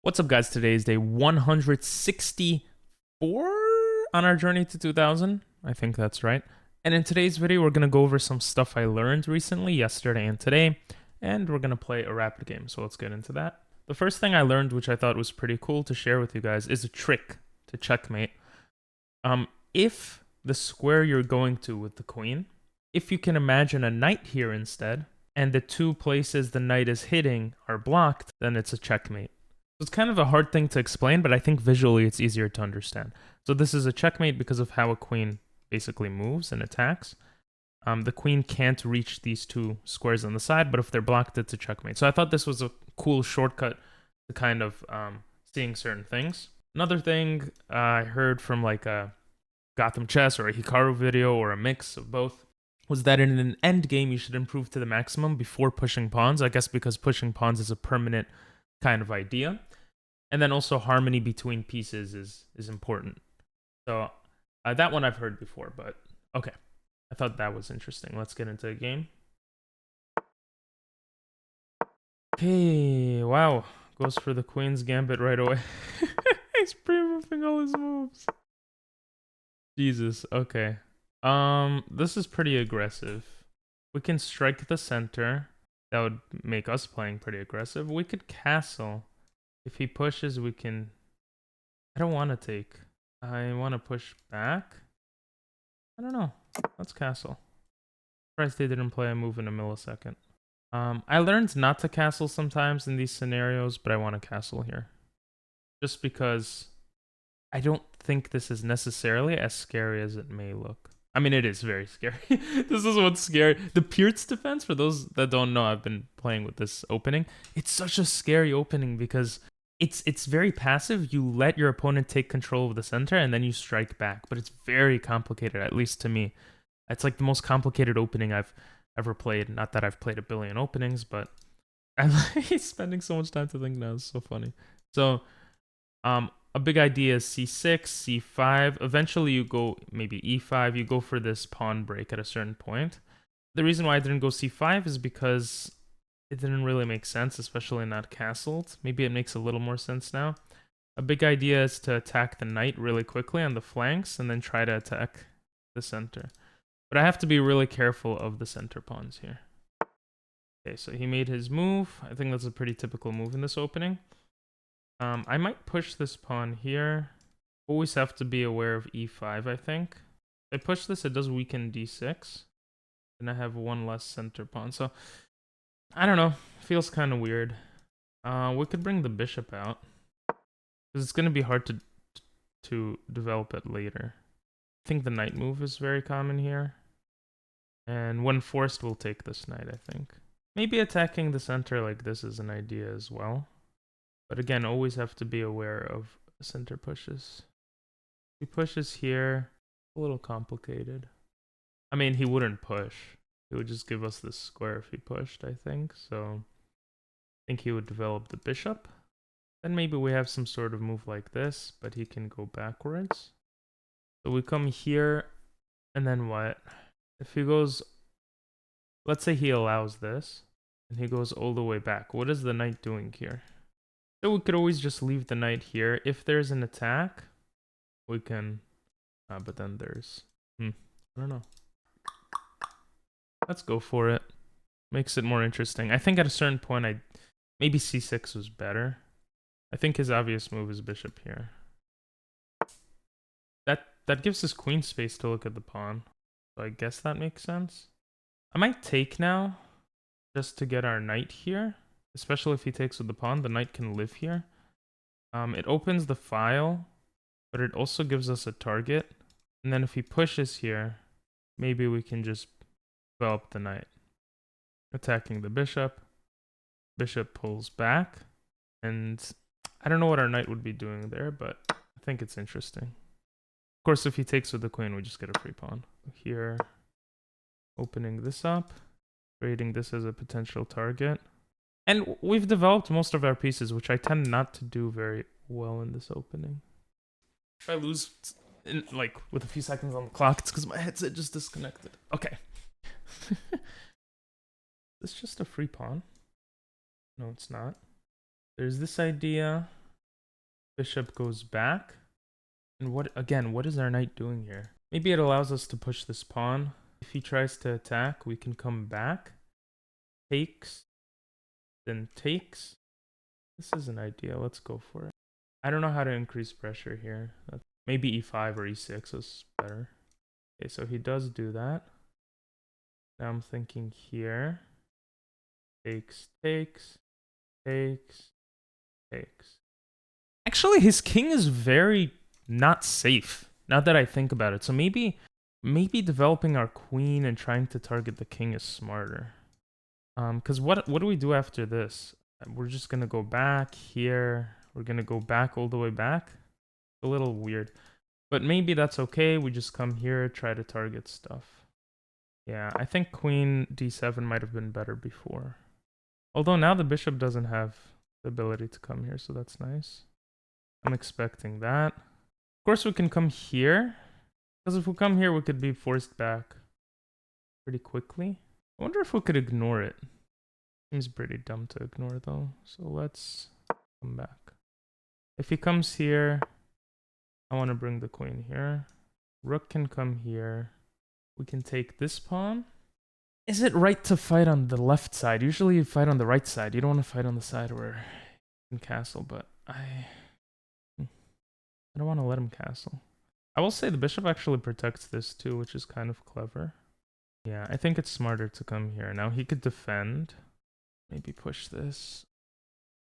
What's up, guys? Today is day 164 on our journey to 2000. I think that's right. And in today's video, we're going to go over some stuff I learned recently, yesterday and today, and we're going to play a rapid game. So let's get into that. The first thing I learned, which I thought was pretty cool to share with you guys, is a trick to checkmate. If the square you're going to with the queen, if you can imagine a knight here instead, and the two places the knight is hitting are blocked, then it's a checkmate. It's kind of a hard thing to explain, but I think visually it's easier to understand. So this is a checkmate because of how a queen basically moves and attacks. The queen can't reach these two squares on the side, but if they're blocked, it's a checkmate. So I thought this was a cool shortcut to kind of seeing certain things. Another thing I heard from like a Gotham Chess or a Hikaru video or a mix of both was that in an end game, you should improve to the maximum before pushing pawns. I guess because pushing pawns is a permanent kind of idea. And then also harmony between pieces is important. So that one I've heard before, but okay. I thought that was interesting. Let's get into the game. Okay, wow. Goes for the queen's gambit right away. He's pre-moving all his moves. Jesus, okay. This is pretty aggressive. We can strike the center. That would make us playing pretty aggressive. We could castle. If he pushes, we can... I don't want to take. I want to push back. I don't know. Let's castle. Surprised they didn't play a move in a millisecond. I learned not to castle sometimes in these scenarios, but I want to castle here. Just because I don't think this is necessarily as scary as it may look. I mean, it is very scary. This is what's scary. The Pierce defense, for those that don't know, I've been playing with this opening. It's such a scary opening because it's very passive. You let your opponent take control of the center and then you strike back. But it's very complicated, at least to me. It's like the most complicated opening I've ever played. Not that I've played a billion openings, but I'm like spending so much time to think now. It's so funny. So, a big idea is c6, c5. Eventually you go maybe e5. You go for this pawn break at a certain point. The reason why I didn't go c5 is because it didn't really make sense, especially not castled. Maybe it makes a little more sense now. A big idea is to attack the knight really quickly on the flanks and then try to attack the center. But I have to be really careful of the center pawns here. Okay, so he made his move. I think that's a pretty typical move in this opening. I might push this pawn here. Always have to be aware of e5, I think. If I push this, it does weaken d6. And I have one less center pawn. So, I don't know. Feels kind of weird. We could bring the bishop out. Because it's going to be hard to develop it later. I think the knight move is very common here. And when forced, we'll take this knight, I think. Maybe attacking the center like this is an idea as well. But again, always have to be aware of center pushes. He pushes here, a little complicated. I mean, he wouldn't push. He would just give us this square if he pushed, I think. So I think he would develop the bishop. Then maybe we have some sort of move like this, but he can go backwards. So we come here, and then what? If he goes, let's say he allows this, and he goes all the way back. What is the knight doing here? So we could always just leave the knight here. If there's an attack, we can... but then there's... I don't know. Let's go for it. Makes it more interesting. I think at a certain point, maybe c6 was better. I think his obvious move is bishop here. That gives his queen space to look at the pawn. So I guess that makes sense. I might take now, just to get our knight here. Especially if he takes with the pawn, the knight can live here. It opens the file, but it also gives us a target. And then if he pushes here, maybe we can just develop the knight. Attacking the bishop. Bishop pulls back. And I don't know what our knight would be doing there, but I think it's interesting. Of course, if he takes with the queen, we just get a free pawn. Here, opening this up. Creating this as a potential target. And we've developed most of our pieces, which I tend not to do very well in this opening. If I lose, with a few seconds on the clock, it's because my headset just disconnected. Okay. It's just a free pawn. No, it's not. There's this idea. Bishop goes back. And what is our knight doing here? Maybe it allows us to push this pawn. If he tries to attack, we can come back. Takes. Then takes. This is an idea. Let's go for it. I don't know how to increase pressure here. Maybe e5 or e6 is better. Okay, so he does do that. Now I'm thinking here. Takes, takes, takes, takes. Actually, his king is very not safe, now that I think about it. So maybe developing our queen and trying to target the king is smarter. Because what do we do after this? We're just gonna go back here. We're gonna go back all the way back. A little weird. But maybe that's okay. We just come here, try to target stuff. Yeah, I think queen d7 might have been better before. Although now the bishop doesn't have the ability to come here, so that's nice. I'm expecting that. Of course, we can come here. Because if we come here, we could be forced back pretty quickly. I wonder if we could ignore it. Seems pretty dumb to ignore, though. So let's come back. If he comes here, I want to bring the queen here. Rook can come here. We can take this pawn. Is it right to fight on the left side? Usually you fight on the right side. You don't want to fight on the side where you can castle, but I don't want to let him castle. I will say the bishop actually protects this too, which is kind of clever. Yeah, I think it's smarter to come here. Now he could defend. Maybe push this.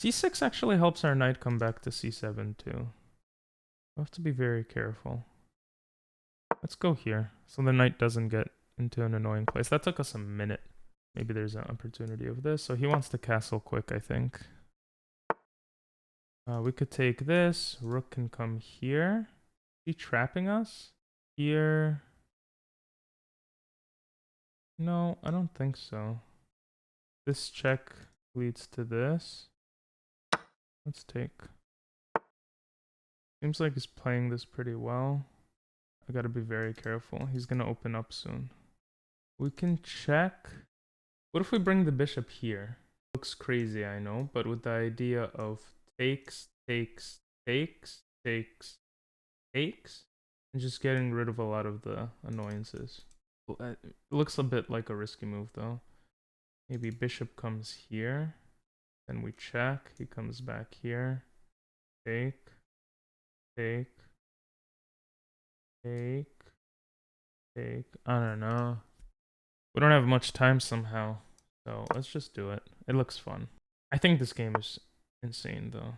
c6 actually helps our knight come back to c7 too. We have to be very careful. Let's go here, so the knight doesn't get into an annoying place. That took us a minute. Maybe there's an opportunity of this. So he wants to castle quick, I think. We could take this. Rook can come here. Is he trapping us? Here. No, I don't think so. This check leads to this. Let's take. Seems like he's playing this pretty well. I gotta be very careful. He's gonna open up soon. We can check. What if we bring the bishop here? Looks crazy, I know, but with the idea of takes, takes, takes, takes, takes, and just getting rid of a lot of the annoyances. It looks a bit like a risky move, though. Maybe bishop comes here, then we check. He comes back here. Take, take, take, take. I don't know. We don't have much time somehow, so let's just do it. It looks fun. I think this game is insane, though.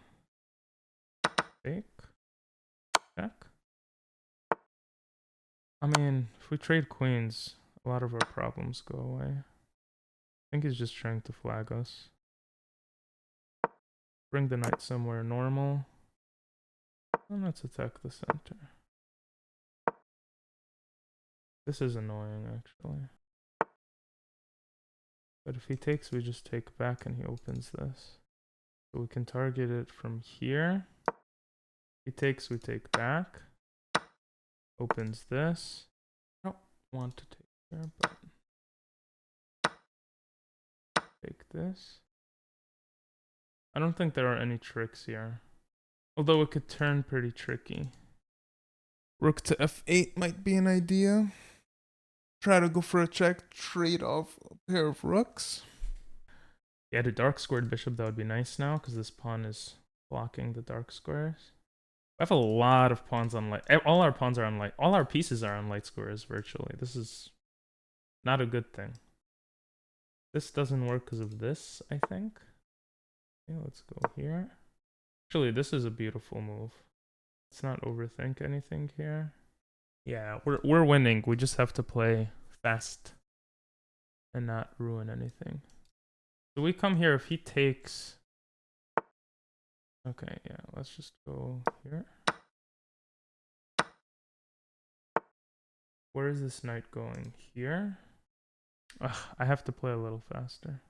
Take, check. I mean, if we trade queens, a lot of our problems go away. I think he's just trying to flag us. Bring the knight somewhere normal. And let's attack the center. This is annoying, actually. But if he takes, we just take back and he opens this. So we can target it from here. If he takes, we take back. Opens this. I don't want to take here, but take this. I don't think there are any tricks here. Although it could turn pretty tricky. Rook to f8 might be an idea. Try to go for a check, trade off a pair of rooks. Yeah, the dark squared bishop, that would be nice now, because this pawn is blocking the dark squares. We have a lot of pawns on light. All our pawns are on light. All our pieces are on light squares, virtually. This is not a good thing. This doesn't work because of this, I think. Okay, let's go here. Actually, this is a beautiful move. Let's not overthink anything here. Yeah, we're winning. We just have to play fast and not ruin anything. So we come here. If he takes... Okay, yeah, let's just go here. Where is this knight going? Here? Ugh, I have to play a little faster.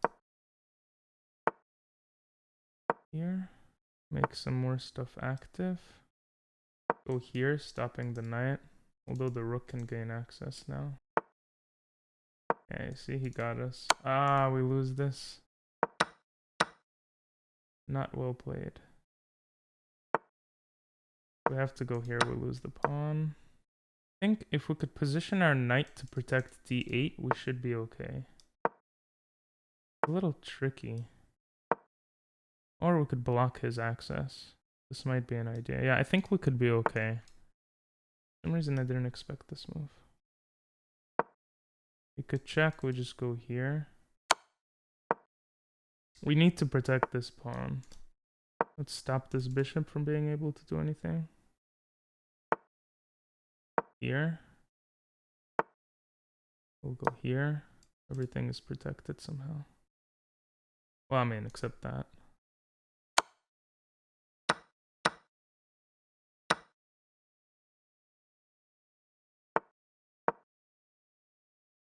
Here. Make some more stuff active. Go here, stopping the knight. Although the rook can gain access now. Okay, see, he got us. Ah, we lose this. Not well played. We have to go here, we lose the pawn. I think if we could position our knight to protect d8, we should be okay. A little tricky. Or we could block his access. This might be an idea. Yeah, I think we could be okay. For some reason I didn't expect this move. We could check, we just go here. We need to protect this pawn. Let's stop this bishop from being able to do anything. Here. We'll go here. Everything is protected somehow. Well, I mean, except that.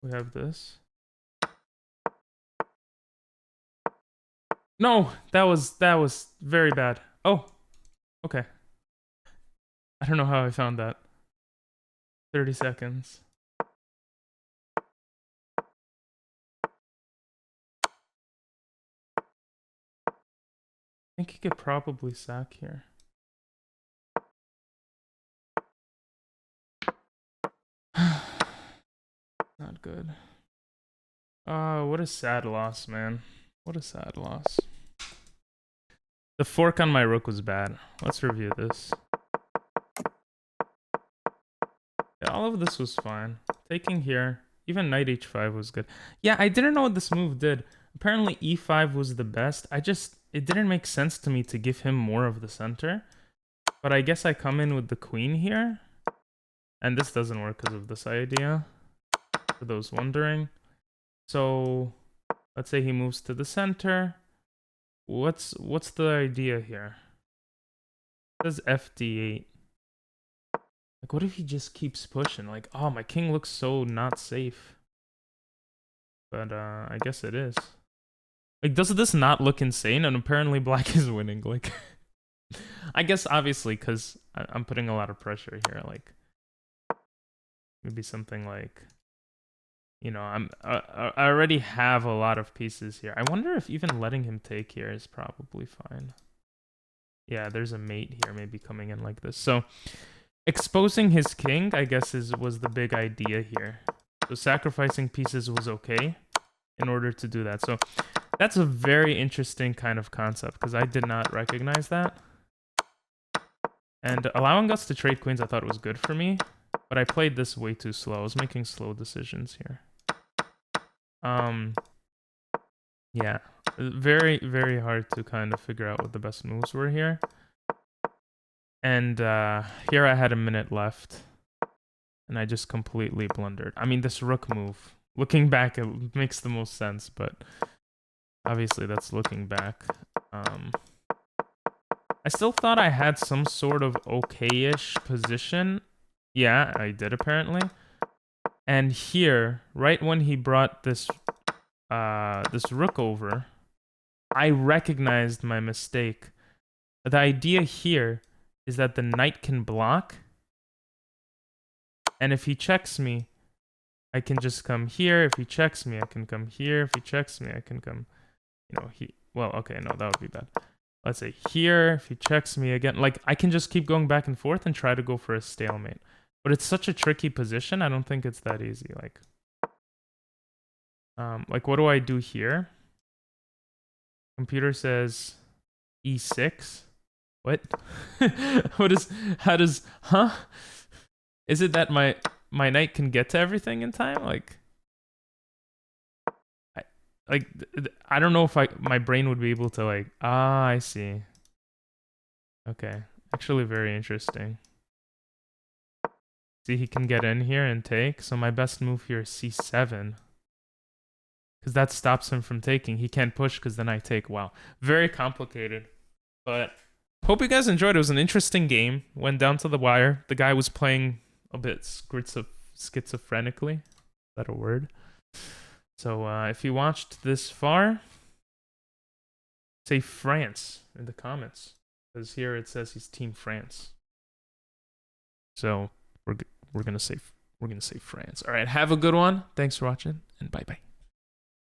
We have this. No, that was very bad. Oh, okay. I don't know how I found that. 30 seconds. I think he could probably sack here. Not good. What a sad loss, man. What a sad loss. The fork on my rook was bad. Let's review this. Yeah, all of this was fine. Taking here. Even knight h5 was good. Yeah, I didn't know what this move did. Apparently e5 was the best. It didn't make sense to me to give him more of the center. But I guess I come in with the queen here. And this doesn't work because of this idea. For those wondering. So let's say he moves to the center. What's the idea here? It says fd8. Like, what if he just keeps pushing? Like, oh, my king looks so not safe. But I guess it is. Like, does this not look insane? And apparently black is winning. Like, I guess obviously because I'm putting a lot of pressure here. Like, maybe something like, you know, I already have a lot of pieces here. I wonder if even letting him take here is probably fine. Yeah, there's a mate here maybe coming in like this. So exposing his king, I guess, was the big idea here. So sacrificing pieces was okay in order to do that. So that's a very interesting kind of concept because I did not recognize that. And allowing us to trade queens, I thought it was good for me. But I played this way too slow. I was making slow decisions here. Yeah, very, very hard to kind of figure out what the best moves were here. And here I had a minute left. And I just completely blundered. I mean, this rook move, looking back, it makes the most sense. But obviously, that's looking back. I still thought I had some sort of okay-ish position. Yeah, I did apparently. And here, right when he brought this this rook over, I recognized my mistake. The idea here is that the knight can block. And if he checks me, I can just come here. If he checks me, I can come here. If he checks me, I can come, you know, well, okay, no, that would be bad. Let's say here, if he checks me again, like I can just keep going back and forth and try to go for a stalemate. But it's such a tricky position. I don't think it's that easy. Like what do I do here? Computer says e6. What? Huh? Is it that my knight can get to everything in time? I don't know if my brain would be able to like, I see. Okay. Actually very interesting. See, he can get in here and take. So my best move here is c7. Because that stops him from taking. He can't push because then I take. Wow. Very complicated. But hope you guys enjoyed. It was an interesting game. Went down to the wire. The guy was playing a bit schizophrenically. Is that a word? So if you watched this far, say France in the comments. Because here it says he's Team France. So we're gonna say France. All right, have a good one. Thanks for watching, and bye bye.